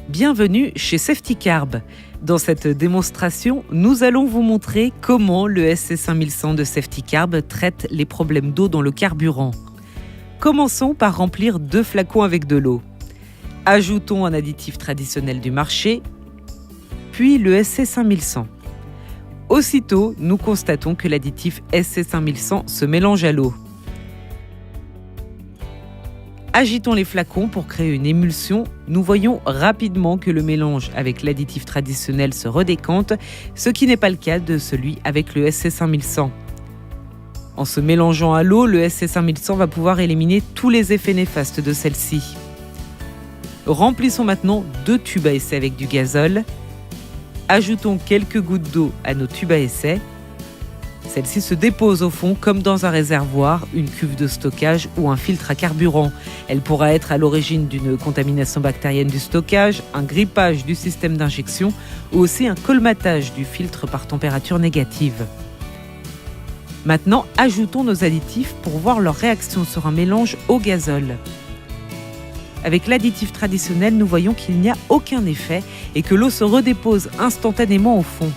Bienvenue chez Safety Carb. Dans cette démonstration, nous allons vous montrer comment le SC5100 de Safety Carb traite les problèmes d'eau dans le carburant. Commençons par remplir 2 flacons avec de l'eau. Ajoutons un additif traditionnel du marché, puis le SC5100. Aussitôt, nous constatons que l'additif SC5100 se mélange à l'eau. Agitons les flacons pour créer une émulsion. Nous voyons rapidement que le mélange avec l'additif traditionnel se redécante, ce qui n'est pas le cas de celui avec le SC5100. En se mélangeant à l'eau, le SC5100 va pouvoir éliminer tous les effets néfastes de celle-ci. Remplissons maintenant 2 tubes à essai avec du gazole. Ajoutons quelques gouttes d'eau à nos tubes à essai. Celle-ci se dépose au fond comme dans un réservoir, une cuve de stockage ou un filtre à carburant. Elle pourra être à l'origine d'une contamination bactérienne du stockage, un grippage du système d'injection ou aussi un colmatage du filtre par température négative. Maintenant, ajoutons nos additifs pour voir leur réaction sur un mélange au gazole. Avec l'additif traditionnel, nous voyons qu'il n'y a aucun effet et que l'eau se redépose instantanément au fond.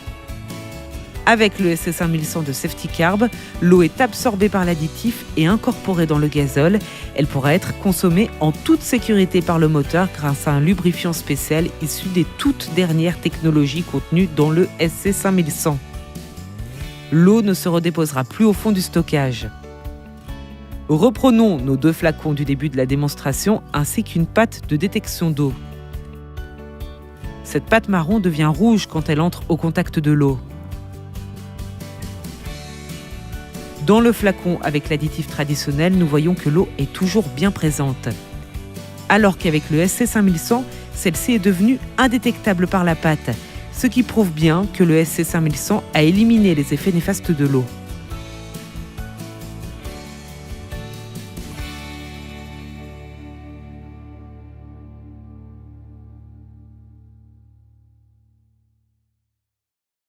Avec le SC5100 de Safety Carb, l'eau est absorbée par l'additif et incorporée dans le gazole. Elle pourra être consommée en toute sécurité par le moteur grâce à un lubrifiant spécial issu des toutes dernières technologies contenues dans le SC5100. L'eau ne se redéposera plus au fond du stockage. Reprenons nos 2 flacons du début de la démonstration ainsi qu'une pâte de détection d'eau. Cette pâte marron devient rouge quand elle entre au contact de l'eau. Dans le flacon avec l'additif traditionnel, nous voyons que l'eau est toujours bien présente. Alors qu'avec le SC5100, celle-ci est devenue indétectable par la pâte, ce qui prouve bien que le SC5100 a éliminé les effets néfastes de l'eau.